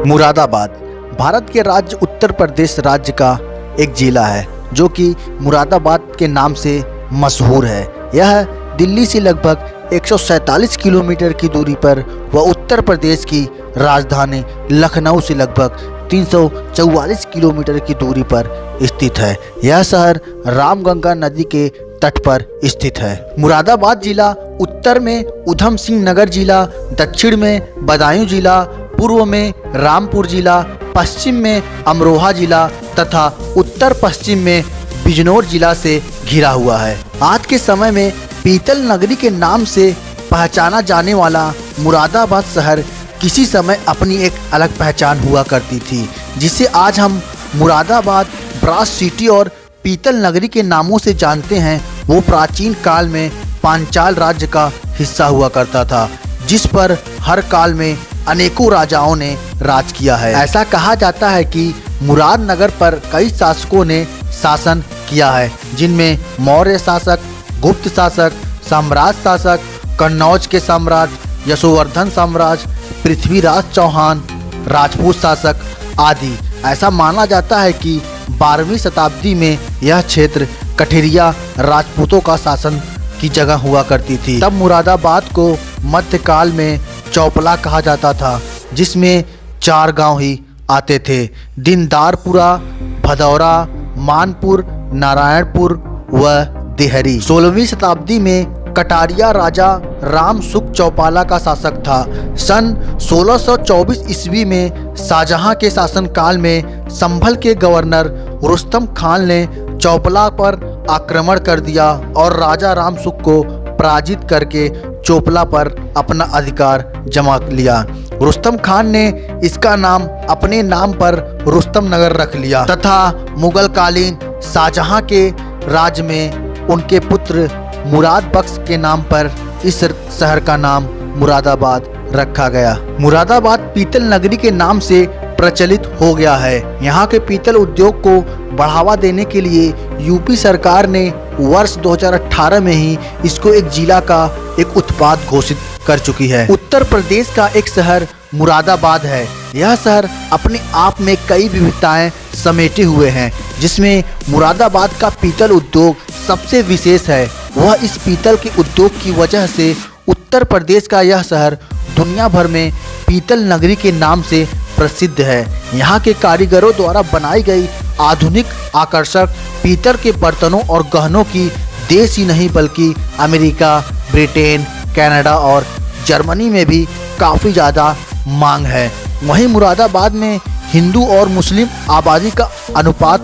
मुरादाबाद भारत के राज्य उत्तर प्रदेश राज्य का एक जिला है जो कि मुरादाबाद के नाम से मशहूर है। यह दिल्ली से लगभग 147 किलोमीटर की दूरी पर व उत्तर प्रदेश की राजधानी लखनऊ से लगभग 344 किलोमीटर की दूरी पर स्थित है। यह शहर रामगंगा नदी के तट पर स्थित है। मुरादाबाद जिला उत्तर में उधम सिंह नगर जिला, दक्षिण में बदायूं जिला, पूर्व में रामपुर जिला, पश्चिम में अमरोहा जिला तथा उत्तर पश्चिम में बिजनौर जिला से घिरा हुआ है। आज के समय में पीतल नगरी के नाम से पहचाना जाने वाला मुरादाबाद शहर किसी समय अपनी एक अलग पहचान हुआ करती थी, जिसे आज हम मुरादाबाद, ब्रास सिटी और पीतल नगरी के नामों से जानते हैं। वो प्राचीन काल में पांचाल राज्य का हिस्सा हुआ करता था, जिस पर हर काल में अनेकों राजाओं ने राज किया है। ऐसा कहा जाता है कि मुरादनगर पर कई शासकों ने शासन किया है, जिनमें मौर्य शासक, गुप्त शासक, साम्राज्य शासक, कन्नौज के सम्राट, यशोवर्धन साम्राज्य, पृथ्वीराज चौहान, राजपूत शासक आदि। ऐसा माना जाता है कि 12वीं शताब्दी में यह क्षेत्र कठिरिया राजपूतों का शासन की जगह हुआ करती थी। तब मुरादाबाद को मध्यकाल में चौपला कहा जाता था, जिसमें 4 गांव ही आते थे: दीनदारपुरा, भदौरा, मानपुर, नारायणपुर व देहरी। 16वीं शताब्दी में कटारिया राजा राम सुख चौपाला का शासक था। सन 1624 ईस्वी में शाहजहां के शासनकाल में संभल के गवर्नर रुस्तम खान ने चौपला पर आक्रमण कर दिया और राजा राम सुख को पराजित करके चौपला पर अपना अधिकार जमा लिया। रुस्तम खान ने इसका नाम अपने नाम पर रुस्तम नगर रख लिया तथा मुगलकालीन शाहजहां के राज में उनके पुत्र मुराद बख्श के नाम पर इस शहर का नाम मुरादाबाद रखा गया। मुरादाबाद पीतल नगरी के नाम से प्रचलित हो गया है। यहाँ के पीतल उद्योग को बढ़ावा देने के लिए यूपी सरकार ने वर्ष 2018 में ही इसको एक जिला का एक उत्पाद घोषित कर चुकी है। उत्तर प्रदेश का एक शहर मुरादाबाद है। यह शहर अपने आप में कई विविधताएं समेटे हुए हैं, जिसमें मुरादाबाद का पीतल उद्योग सबसे विशेष है। वह इस पीतल के उद्योग की वजह से उत्तर प्रदेश का यह शहर दुनिया भर में पीतल नगरी के नाम से प्रसिद्ध है। यहाँ के कारीगरों द्वारा बनाई गई आधुनिक आकर्षक पीतल के बर्तनों और गहनों की देश ही नहीं बल्कि अमेरिका, ब्रिटेन, कनाडा और जर्मनी में भी काफ़ी ज़्यादा मांग है। वहीं मुरादाबाद में हिंदू और मुस्लिम आबादी का अनुपात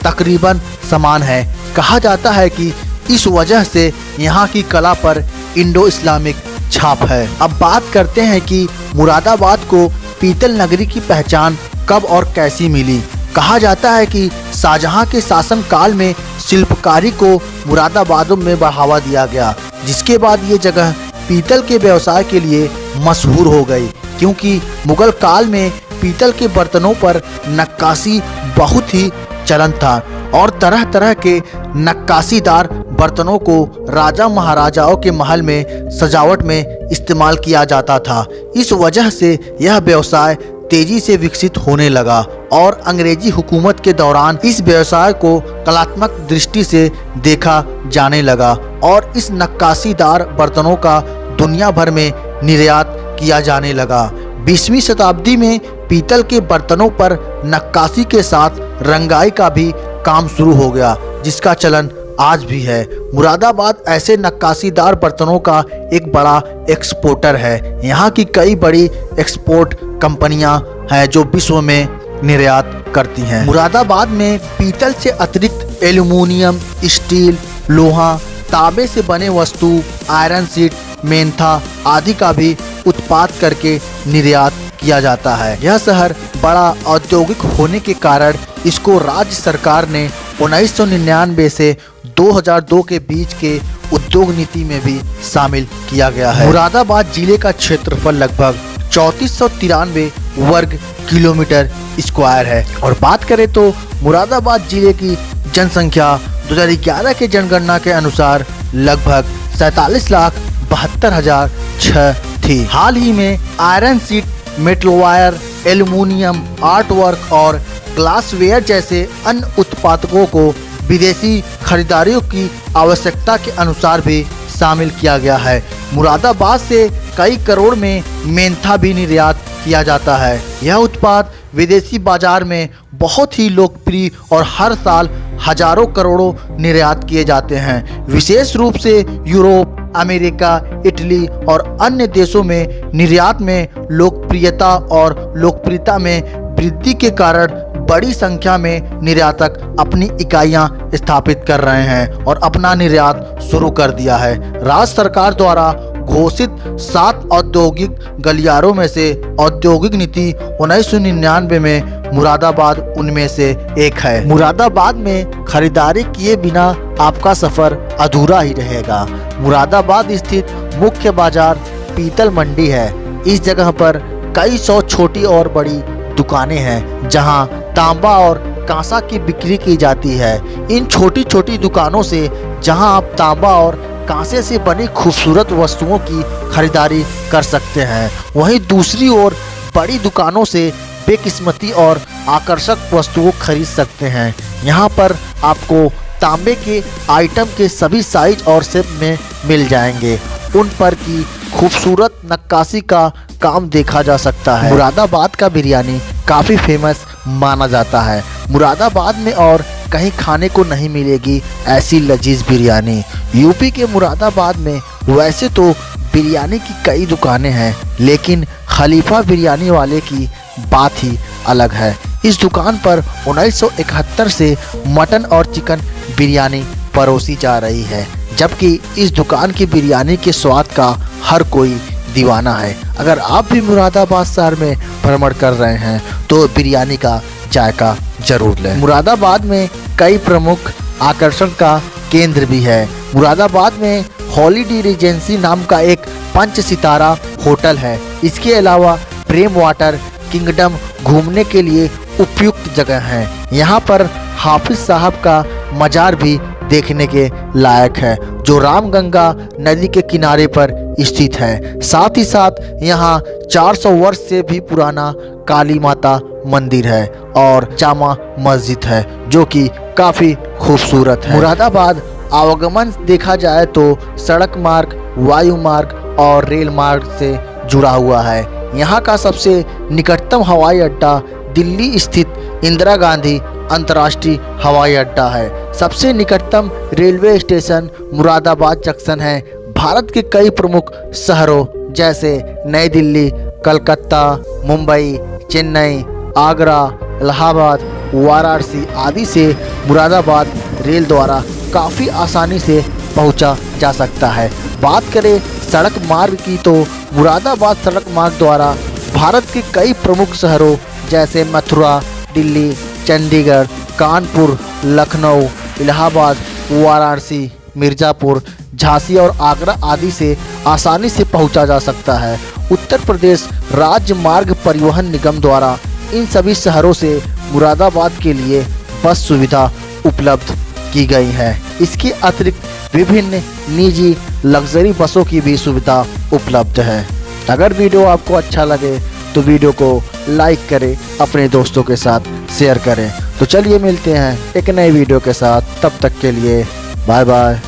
तकरीबन समान है। कहा जाता है कि इस वजह से यहाँ की कला पर इंडो इस्लामिक छाप है। अब बात करते हैं कि मुरादाबाद को पीतल नगरी की पहचान कब और कैसी मिली। कहा जाता है कि शाहजहां के शासन काल में शिल्पकारी को मुरादाबाद में बढ़ावा दिया गया, जिसके बाद ये जगह पीतल के व्यवसाय के लिए मशहूर हो गई, क्योंकि मुगल काल में पीतल के बर्तनों पर नक्काशी बहुत ही चलन था और तरह तरह के नक्काशीदार बर्तनों को राजा महाराजाओं के महल में सजावट में इस्तेमाल किया जाता था। इस वजह से यह व्यवसाय तेजी से विकसित होने लगा और अंग्रेजी हुकूमत के दौरान इस व्यवसाय को कलात्मक दृष्टि से देखा जाने लगा और इस नक्काशीदार बर्तनों का दुनिया भर में निर्यात किया जाने लगा। 20वीं शताब्दी में पीतल के बर्तनों पर नक्काशी के साथ रंगाई का भी काम शुरू हो गया, जिसका चलन आज भी है। मुरादाबाद ऐसे नक्काशीदार बर्तनों का एक बड़ा एक्सपोर्टर है। यहाँ की कई बड़ी एक्सपोर्ट कंपनियां हैं जो विश्व में निर्यात करती हैं। मुरादाबाद में पीतल से अतिरिक्त एल्युमिनियम, स्टील, लोहा, तांबे से बने वस्तु, आयरन शीट, मेंथा आदि का भी उत्पाद करके निर्यात किया जाता है। यह शहर बड़ा औद्योगिक होने के कारण इसको राज्य सरकार ने 1999 से 2002 के बीच के उद्योग नीति में भी शामिल किया गया है। मुरादाबाद जिले का क्षेत्रफल लगभग 3493 वर्ग किलोमीटर स्क्वायर है और बात करें तो मुरादाबाद जिले की जनसंख्या 2011 के जनगणना के अनुसार लगभग 47,72,006 थी। हाल ही में iron sheet, metal wire, aluminium, artwork और ग्लासवेयर जैसे अन्य उत्पादकों को विदेशी खरीदारियों की आवश्यकता के अनुसार भी शामिल किया गया है। मुरादाबाद से कई करोड़ में मेंथा भी निर्यात किया जाता है। यह उत्पाद विदेशी बाजार में बहुत ही लोकप्रिय और हर साल हजारों करोड़ों निर्यात किए जाते हैं। विशेष रूप से यूरोप, अमेरिका, इटली और अन्य देशों में निर्यात में लोकप्रियता में वृद्धि के कारण बड़ी संख्या में निर्यातक अपनी इकाइयां स्थापित कर रहे हैं और अपना निर्यात शुरू कर दिया है। राज्य सरकार द्वारा घोषित 7 औद्योगिक गलियारों में से औद्योगिक नीति 1999 में मुरादाबाद उनमें से एक है। मुरादाबाद में खरीदारी किए बिना आपका सफर अधूरा ही रहेगा। मुरादाबाद स्थित मुख्य बाजार पीतल मंडी है। इस जगह पर कई सौ छोटी और बड़ी दुकानें हैं जहां तांबा और कांसा की बिक्री की जाती है। इन छोटी छोटी दुकानों से जहां आप तांबा और कांसे से बनी खूबसूरत वस्तुओं की खरीदारी कर सकते हैं, वहीं दूसरी ओर बड़ी दुकानों से बेकिस्मती और आकर्षक वस्तुओं खरीद सकते हैं। यहाँ पर आपको तांबे के आइटम के सभी साइज और शेप में मिल जाएंगे। उन पर की खूबसूरत नक्काशी का काम देखा जा सकता है। मुरादाबाद का बिरयानी काफ़ी फेमस माना जाता है। मुरादाबाद में और कहीं खाने को नहीं मिलेगी ऐसी लजीज बिरयानी। यूपी के मुरादाबाद में वैसे तो बिरयानी की कई दुकानें हैं, लेकिन खलीफा बिरयानी वाले की बात ही अलग है। इस दुकान पर 1971 से मटन और चिकन बिरयानी परोसी जा रही है, जबकि इस दुकान की बिरयानी के स्वाद का हर कोई दीवाना है। अगर आप भी मुरादाबाद शहर में भ्रमण कर रहे हैं तो बिरयानी का जायका जरूर लें। मुरादाबाद में कई प्रमुख आकर्षण का केंद्र भी है। मुरादाबाद में हॉलीडे रीजेंसी नाम का एक 5 सितारा होटल है। इसके अलावा प्रेम वाटर किंगडम घूमने के लिए उपयुक्त जगह है। यहाँ पर हाफिज साहब का मजार भी देखने के लायक है, जो रामगंगा नदी के किनारे पर स्थित है। साथ ही साथ यहाँ 400 वर्ष से भी पुराना काली माता मंदिर है और जामा मस्जिद है, जो कि काफ़ी खूबसूरत है। मुरादाबाद आवागमन देखा जाए तो सड़क मार्ग, वायु मार्ग और रेल मार्ग से जुड़ा हुआ है। यहाँ का सबसे निकटतम हवाई अड्डा दिल्ली स्थित इंदिरा गांधी अंतर्राष्ट्रीय हवाई अड्डा है। सबसे निकटतम रेलवे स्टेशन मुरादाबाद जंक्शन है। भारत के कई प्रमुख शहरों जैसे नई दिल्ली, कलकत्ता, मुंबई, चेन्नई, आगरा, इलाहाबाद, वाराणसी आदि से मुरादाबाद रेल द्वारा काफ़ी आसानी से पहुंचा जा सकता है। बात करें सड़क मार्ग की तो मुरादाबाद सड़क मार्ग द्वारा भारत के कई प्रमुख शहरों जैसे मथुरा, दिल्ली, चंडीगढ़, कानपुर, लखनऊ, इलाहाबाद, वाराणसी, मिर्ज़ापुर, झांसी और आगरा आदि से आसानी से पहुंचा जा सकता है। उत्तर प्रदेश राज्य मार्ग परिवहन निगम द्वारा इन सभी शहरों से मुरादाबाद के लिए बस सुविधा उपलब्ध की गई है। इसके अतिरिक्त विभिन्न निजी लग्जरी बसों की भी सुविधा उपलब्ध है। अगर वीडियो आपको अच्छा लगे तो वीडियो को लाइक करें, अपने दोस्तों के साथ शेयर करें। तो चलिए मिलते हैं एक नए वीडियो के साथ, तब तक के लिए बाय बाय।